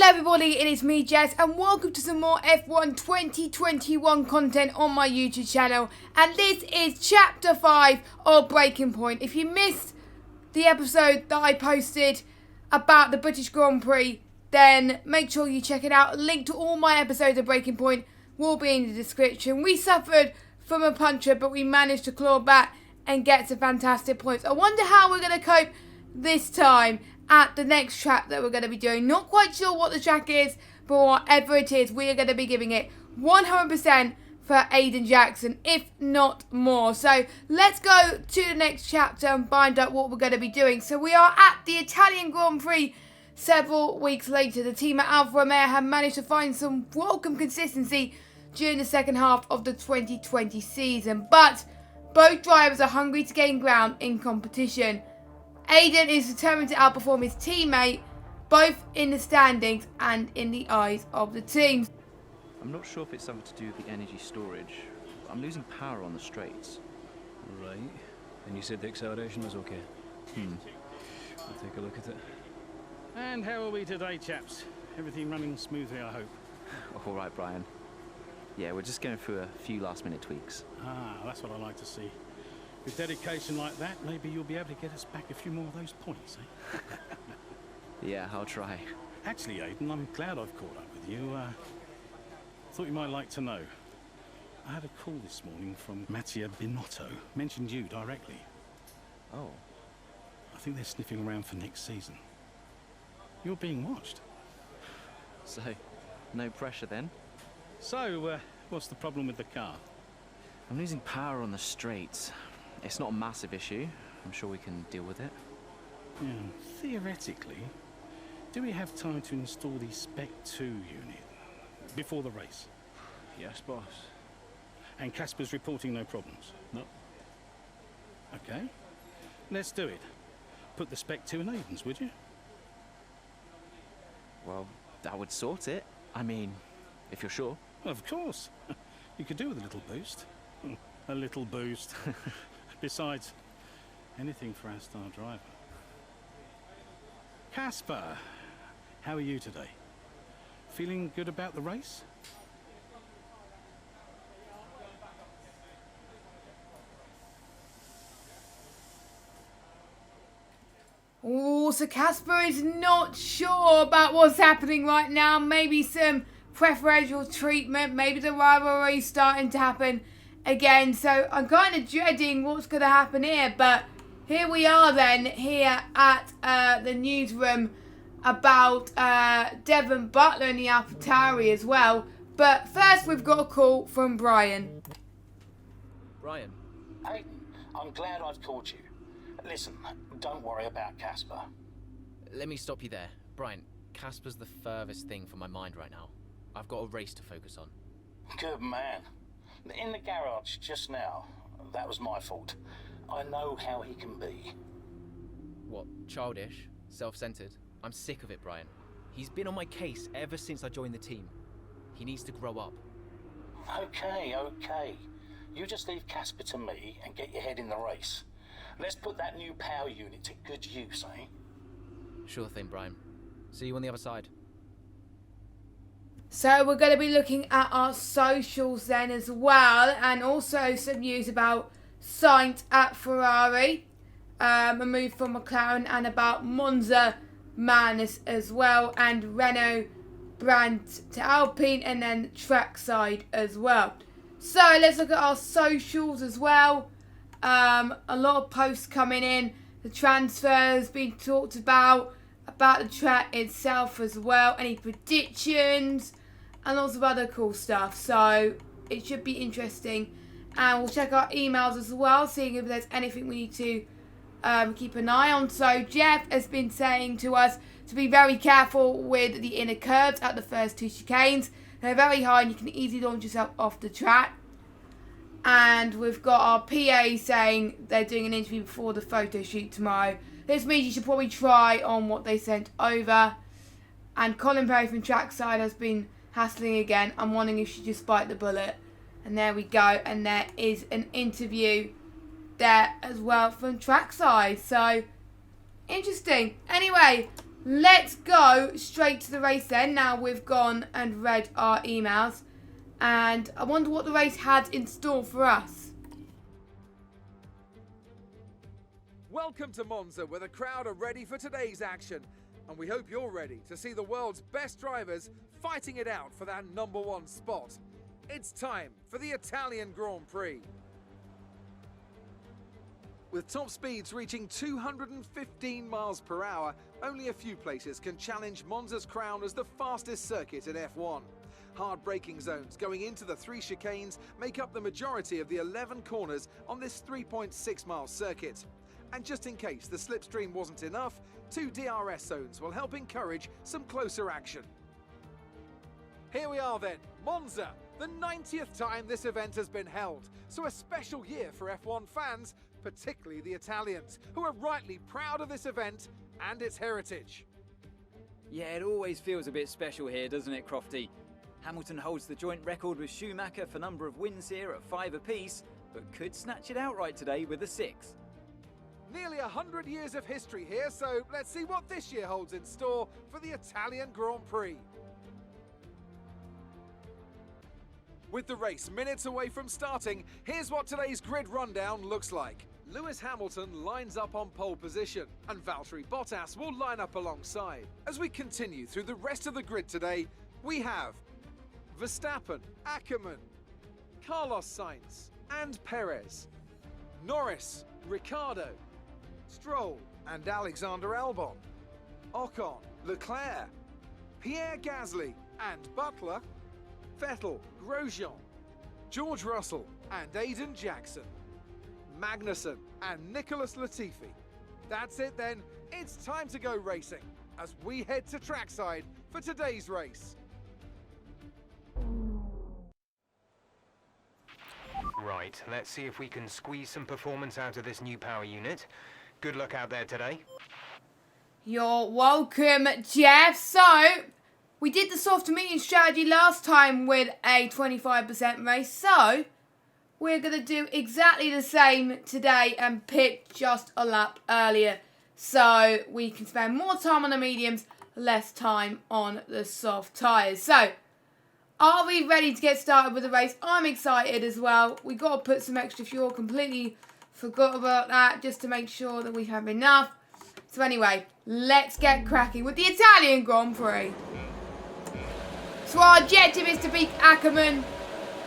Hello everybody, it is me Jess and welcome to some more F1 2021 content on my YouTube channel, and this is chapter 5 of Breaking Point. If you missed the episode that I posted about the British Grand Prix, then make sure you check it out. Link to all my episodes of Breaking Point will be in the description. We suffered from a puncture, but we managed to claw back and get some fantastic points. I wonder how we're going to cope this time at the next track that we're going to be doing. Not quite sure what the track is, but whatever it is, we are going to be giving it 100% for Aiden Jackson, if not more. So let's go to the next chapter and find out what we're going to be doing. So we are at the Italian Grand Prix several weeks later. The team at Alfa Romeo have managed to find some welcome consistency during the second half of the 2020 season, but both drivers are hungry to gain ground in competition. Aiden is determined to outperform his teammate, both in the standings and in the eyes of the team. I'm not sure if it's something to do with the energy storage. I'm losing power on the straights. Right. And you said the acceleration was okay? I'll take a look at it. And how are we today, chaps? Everything running smoothly, I hope. All right, Brian. Yeah, we're just going through a few last-minute tweaks. Ah, that's what I like to see. With dedication like that, maybe you'll be able to get us back a few more of those points, eh? Yeah, I'll try. Actually, Aiden, I'm glad I've caught up with you. Thought you might like to know. I had a call this morning from Mattia Binotto. Mentioned you directly. Oh. I think they're sniffing around for next season. You're being watched. So, no pressure then? So, what's the problem with the car? I'm losing power on the straights. It's not a massive issue. I'm sure we can deal with it. Yeah, theoretically, do we have time to install the Spec 2 unit before the race? Yes, boss. And Casper's reporting no problems? No. Okay, let's do it. Put the Spec 2 in Aiden's, would you? Well, that would sort it. I mean, if you're sure. Of course. You could do with a little boost. A little boost. Besides, anything for our star driver. Casper, how are you today? Feeling good about the race? Oh, so Casper is not sure about what's happening right now. Maybe some preferential treatment. Maybe the rivalry is starting to happen again. So I'm kind of dreading what's going to happen here. But here we are then, here at the newsroom about Devon Butler and the AlphaTauri as well. But first we've got a call from Brian. Brian? Aiden, I'm glad I've called you. Listen, don't worry about Casper. Let me stop you there. Brian, Casper's the furthest thing from my mind right now. I've got a race to focus on. Good man. In the garage just now, that was my fault. I know how he can be. What, childish? Self-centered? I'm sick of it, Brian. He's been on my case ever since I joined the team. He needs to grow up. Okay. You just leave Casper to me and get your head in the race. Let's put that new power unit to good use, eh? Sure thing, Brian. See you on the other side. So we're going to be looking at our socials then as well, and also some news about Sainz at Ferrari, a move from McLaren, and about Monza Madness as well, and Renault Brandt to Alpine, and then trackside as well. So let's look at our socials as well. A lot of posts coming in, the transfers being talked about the track itself as well, any predictions, and lots of other cool stuff. So it should be interesting, and we'll check our emails as well, seeing if there's anything we need to keep an eye on. So Jeff has been saying to us to be very careful with the inner curves at the first two chicanes. They're very high and you can easily launch yourself off the track. And we've got our PA saying they're doing an interview before the photo shoot tomorrow. This means you should probably try on what they sent over. And Colin Perry from Trackside has been hassling again. I'm wondering if she just bite the bullet. And there we go. And there is an interview there as well from Trackside. So, interesting. Anyway, let's go straight to the race then. Now we've gone and read our emails. And I wonder what the race had in store for us. Welcome to Monza, where the crowd are ready for today's action. And we hope you're ready to see the world's best drivers fighting it out for that #1 spot. It's time for the Italian Grand Prix. With top speeds reaching 215 miles per hour, only a few places can challenge Monza's crown as the fastest circuit in F1. Hard braking zones going into the 3 chicanes make up the majority of the 11 corners on this 3.6-mile circuit. And just in case the slipstream wasn't enough, 2 DRS zones will help encourage some closer action. Here we are then, Monza, the 90th time this event has been held, so a special year for F1 fans, particularly the Italians, who are rightly proud of this event and its heritage. Yeah, it always feels a bit special here, doesn't it, Crofty? Hamilton holds the joint record with Schumacher for number of wins here at 5 apiece, but could snatch it outright today with a 6. Nearly 100 years of history here, so let's see what this year holds in store for the Italian Grand Prix. With the race minutes away from starting, here's what today's grid rundown looks like. Lewis Hamilton lines up on pole position, and Valtteri Bottas will line up alongside. As we continue through the rest of the grid today, we have Verstappen, Ackermann, Carlos Sainz, and Perez, Norris, Ricciardo, Stroll, and Alexander Albon, Ocon, Leclerc, Pierre Gasly, and Butler, Vettel, Grosjean, George Russell, and Aiden Jackson, Magnussen, and Nicholas Latifi. That's it then, it's time to go racing as we head to trackside for today's race. Right, let's see if we can squeeze some performance out of this new power unit. Good luck out there today. You're welcome, Jeff. So, we did the soft medium strategy last time with a 25% race. So, we're going to do exactly the same today and pick just a lap earlier. So, we can spend more time on the mediums, less time on the soft tyres. So, are we ready to get started with the race? I'm excited as well. We got to put some extra fuel. Completely forgot about that just to make sure that we have enough. So anyway, let's get cracking with the Italian Grand Prix. So our objective is to beat Ackermann,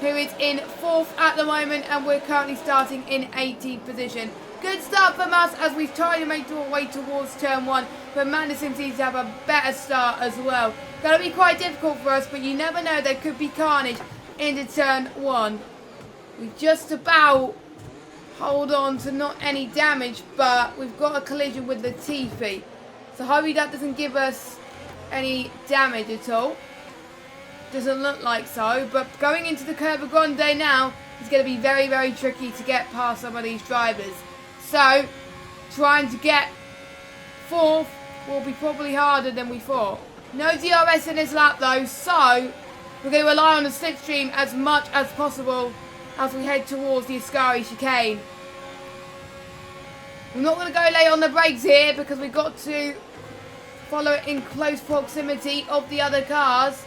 who is in 4th at the moment, and we're currently starting in 18th position. Good start from us as we've tried to make our way towards turn 1, but Magnussen seems to have a better start as well. Going to be quite difficult for us, but you never know, there could be carnage into turn 1. We just about hold on to not any damage, but we've got a collision with Latifi. So hopefully that doesn't give us any damage at all. Doesn't look like so, but going into the Curva Grande now is going to be very, very tricky to get past some of these drivers. So, trying to get 4th will be probably harder than we thought. No DRS in this lap though, so we're going to rely on the slipstream as much as possible as we head towards the Ascari chicane. We're not going to go late on the brakes here because we've got to follow it in close proximity of the other cars.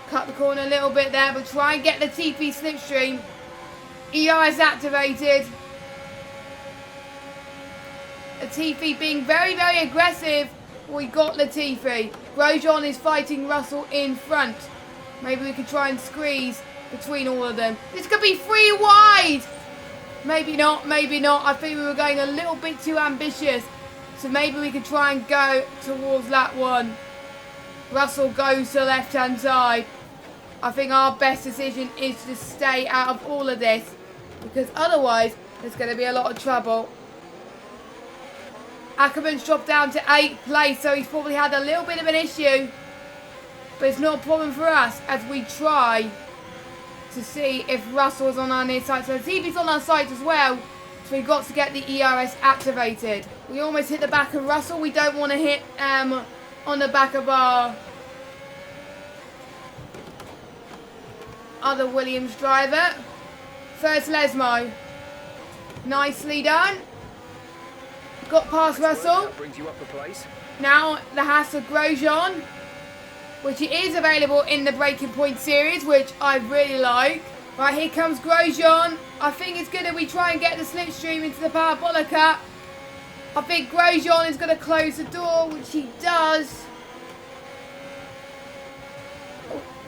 Cut the corner a little bit there, but try and get the TP slipstream. ERS activated. Latifi being very, very aggressive. We got Latifi. Grosjean is fighting Russell in front. Maybe we could try and squeeze between all of them. This could be 3 wide. Maybe not, maybe not. I think we were going a little bit too ambitious. So maybe we could try and go towards lap 1. Russell goes to the left-hand side. I think our best decision is to stay out of all of this, because otherwise there's going to be a lot of trouble. Ackermann's dropped down to 8th place, so he's probably had a little bit of an issue. But it's not a problem for us as we try to see if Russell's on our near side. So Latifi's on our side as well, so we've got to get the ERS activated. We almost hit the back of Russell. We don't want to hit on the back of our other Williams driver. First Lesmo. Nicely done. Got past Russell. That brings you up a place. Now the Haas of Grosjean, which is available in the Breaking Point series, which I really like. Right, here comes Grosjean. I think it's good that we try and get the slipstream into the Parabolica. I think Grosjean is going to close the door, which he does.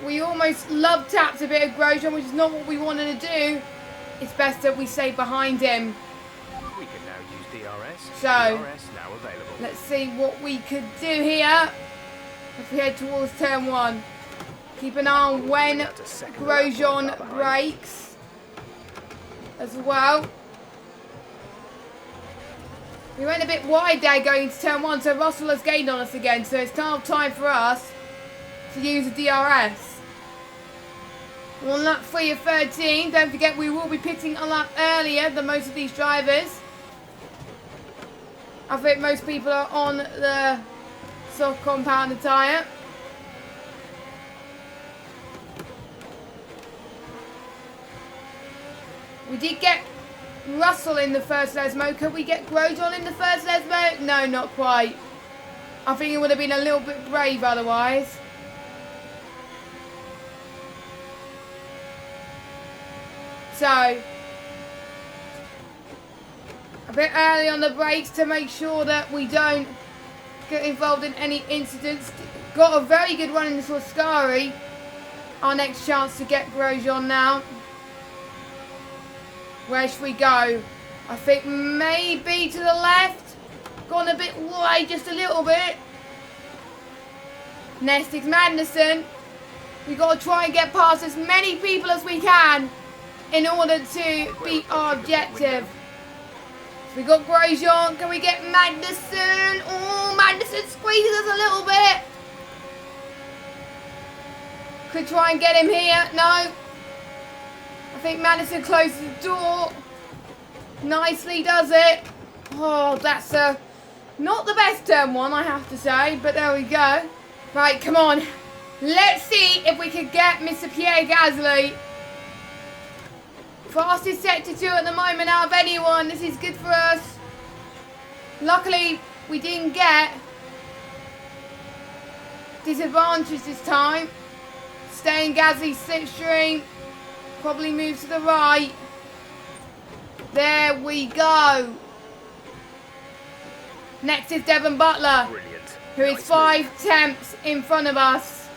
We almost love tapped a bit of Grosjean, which is not what we wanted to do. It's best that we stay behind him. We can now use DRS. So, DRS now available. let's see what we could do here. If we head towards turn 1. Keep an eye on when Grosjean brakes as well. We went a bit wide there going to turn 1, so Russell has gained on us again. So it's now time for us to use the DRS. We're on lap 3 of 13. Don't forget we will be pitting a lap earlier than most of these drivers. I think most people are on the soft compound tyre. We did get Russell in the first Lesmo. Could we get Grosjean in the first Lesmo? No, not quite. I think it would have been a little bit brave otherwise. So, a bit early on the brakes to make sure that we don't get involved in any incidents. Got a very good run in this Ascari. Our next chance to get Grosjean now. Where should we go? I think maybe to the left. Gone a bit wide, just a little bit. Next is Magnussen. We've got to try and get past as many people as we can in order to beat our objective. So we got Grosjean. Can we get Magnussen? Oh, Magnussen squeezes us a little bit. Could try and get him here. No. I think Madison closes the door. Nicely does it. Oh, that's not the best turn 1, I have to say. But there we go. Right, come on. Let's see if we can get Mr. Pierre Gasly. Fastest sector 2 at the moment out of anyone. This is good for us. Luckily, we didn't get disadvantage this time. Stay in Gasly's slipstream. Probably move to the right. There we go. Next is Devon Butler, who is 5 tenths in front of us.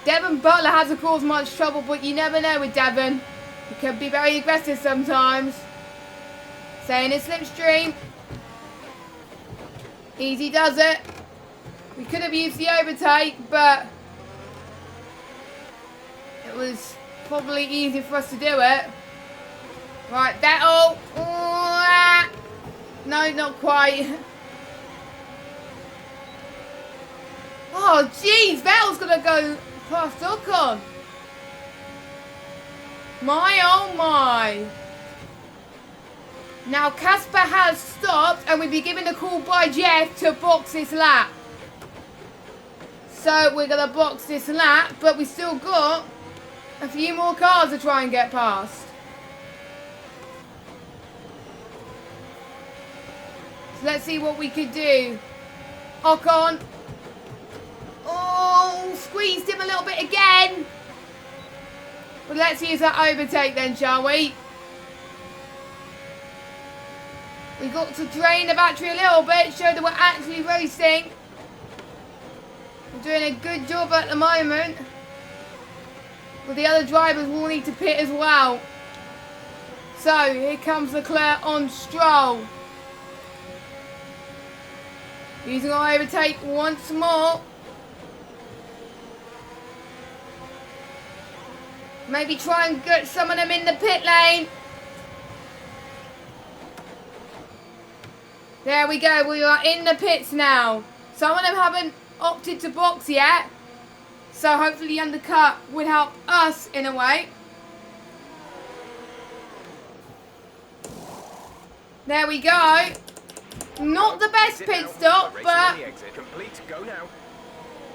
Devon Butler hasn't caused much trouble, but you never know with Devon. He can be very aggressive sometimes. Stay in his slipstream. Easy does it. We could have used the overtake, but it was probably easier for us to do it. Right, Vettel. No, not quite. Oh, jeez. Vettel's going to go past Ocon. My, oh, my. Now, Casper has stopped, and we'll be given a call by Jeff to box this lap. So, we're going to box this lap, but we still got a few more cars to try and get past. So let's see what we could do. Ocon. Oh, squeezed him a little bit again. But let's use that overtake then, shall we? We've got to drain the battery a little bit, show that we're actually racing. We're doing a good job at the moment. But the other drivers will need to pit as well. So, here comes Leclerc on Stroll. Using our overtake once more. Maybe try and get some of them in the pit lane. There we go. We are in the pits now. Some of them haven't opted to box yet. So hopefully the undercut would help us in a way. There we go. Not the best pit stop, but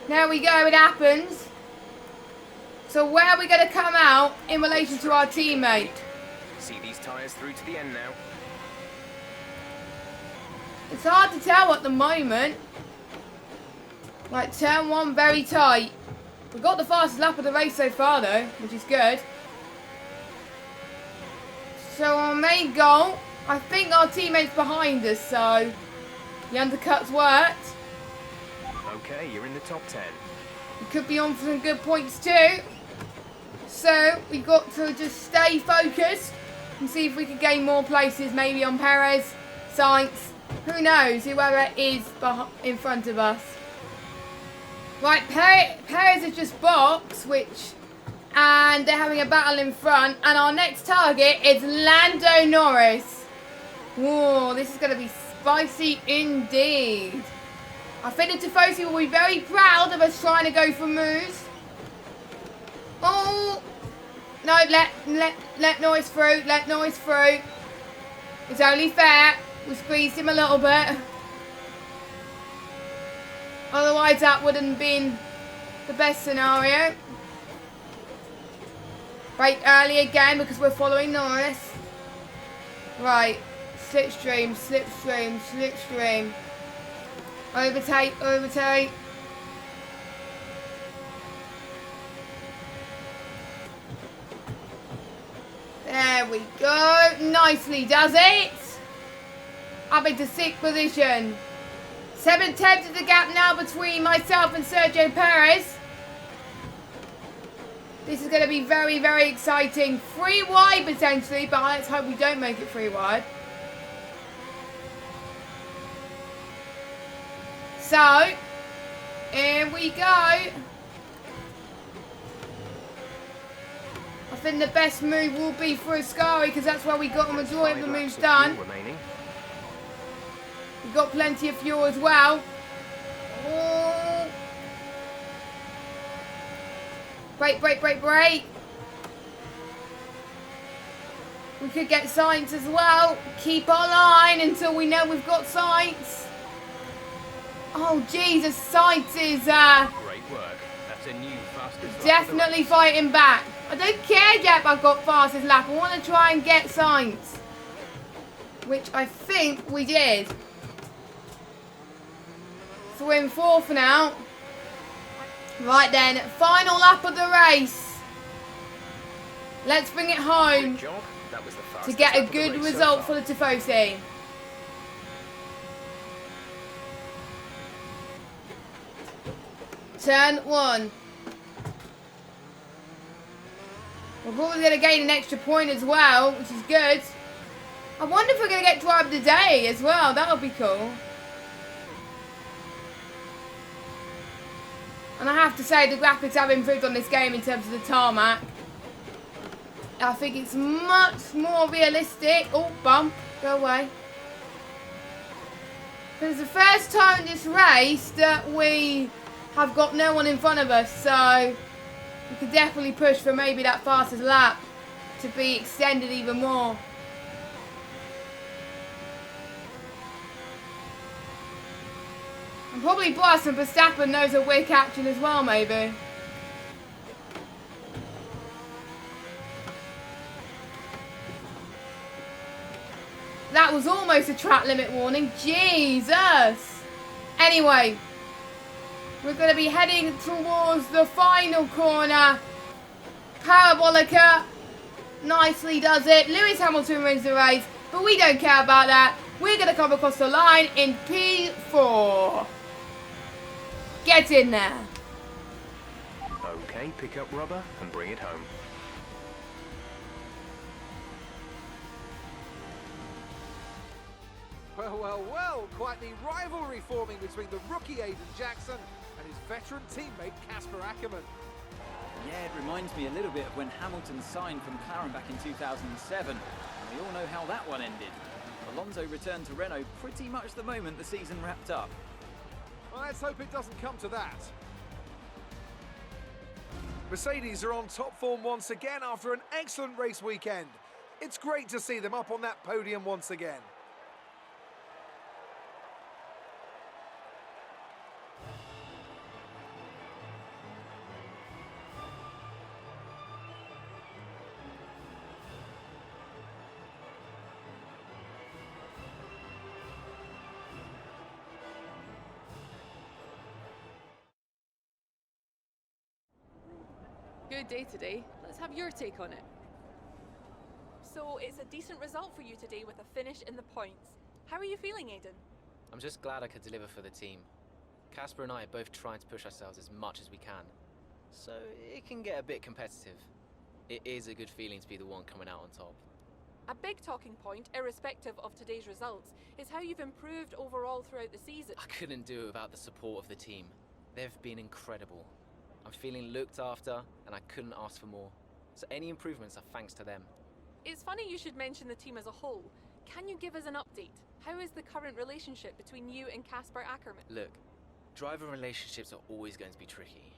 there we go, it happens. So where are we going to come out in relation to our teammate? See these tyres through to the end now. It's hard to tell at the moment. Right, turn 1 very tight. We've got the fastest lap of the race so far though, which is good. So our main goal, I think our teammates behind us, so the undercuts worked. Okay, you're in the top 10. We could be on for some good points too. So we've got to just stay focused and see if we can gain more places, maybe on Perez, Sainz, who knows, whoever is in front of us. Right, Perez is just box, and they're having a battle in front, and our next target is Lando Norris. Whoa, this is going to be spicy indeed. I think the Tifosi will be very proud of us trying to go for moves. Oh, no, let Norris through, let Norris through. It's only fair. We squeezed him a little bit. Otherwise, that wouldn't have been the best scenario. Brake early again because we're following Norris. Right, slipstream, slipstream, slipstream. Overtake, overtake. There we go. Nicely does it. Up into 6th position. 7/10 of the gap now between myself and Sergio Perez. This is going to be very, very exciting. 3 wide potentially, but let's hope we don't make it 3 wide. So, here we go. I think the best move will be for Ascari because that's where we got the majority of the moves done. We've got plenty of fuel as well. Oh. Brake, brake, brake, brake. We could get Sainz as well. Keep our line until we know we've got Sainz. Oh, Jesus, Sainz is Great work. That's a new fastest lap. Definitely fighting back. I don't care yet I've got fastest lap. I want to try and get Sainz. Which I think we did. So we're in 4th now. Right then, final lap of the race. Let's bring it home Good job. That was the to fastest get a lap of the good race so result far. for the Tifosi. Turn 1. We're probably going to gain an extra point as well, which is good. I wonder if we're going to get drive of the day as well. That would be cool. And I have to say, the graphics have improved on this game in terms of the tarmac. I think it's much more realistic. Oh, bump. Go away. It's the first time in this race that we have got no one in front of us. So we could definitely push for maybe that fastest lap to be extended even more. And probably Boss and Verstappen knows that we're catching as well, maybe. That was almost a track limit warning. Jesus! Anyway, we're going to be heading towards the final corner. Parabolica nicely does it. Lewis Hamilton wins the race, but we don't care about that. We're going to come across the line in P4. Get in there. Okay, pick up rubber and bring it home. Well, well, well, quite the rivalry forming between the rookie Aiden Jackson and his veteran teammate Casper Ackerman. Yeah, it reminds me a little bit of when Hamilton signed from McLaren back in 2007. And we all know how that one ended. Alonso returned to Renault pretty much the moment the season wrapped up. Well, let's hope it doesn't come to that. Mercedes are on top form once again after an excellent race weekend. It's great to see them up on that podium once again. Good day today. Let's have your take on it. So it's a decent result for you today with a finish in the points. How are you feeling, Aiden? I'm just glad I could deliver for the team. Casper and I are both trying to push ourselves as much as we can. So it can get a bit competitive. It is a good feeling to be the one coming out on top. A big talking point, irrespective of today's results, is how you've improved overall throughout the season. I couldn't do it without the support of the team. They've been incredible. I'm feeling looked after, and I couldn't ask for more. So any improvements are thanks to them. It's funny you should mention the team as a whole. Can you give us an update? How is the current relationship between you and Casper Ackerman? Look, driver relationships are always going to be tricky.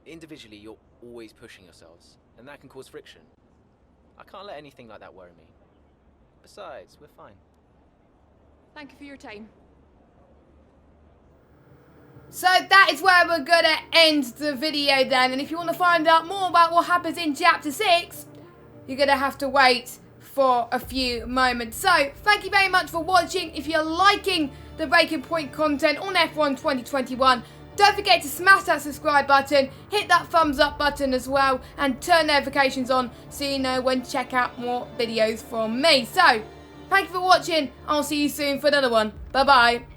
Individually, you're always pushing yourselves, and that can cause friction. I can't let anything like that worry me. Besides, we're fine. Thank you for your time. So that is where we're going to end the video then. And if you want to find out more about what happens in Chapter 6, you're going to have to wait for a few moments. So, thank you very much for watching. If you're liking the Breaking Point content on F1 2021, don't forget to smash that subscribe button, hit that thumbs up button as well, and turn notifications on so you know when to check out more videos from me. So, thank you for watching. I'll see you soon for another one. Bye-bye.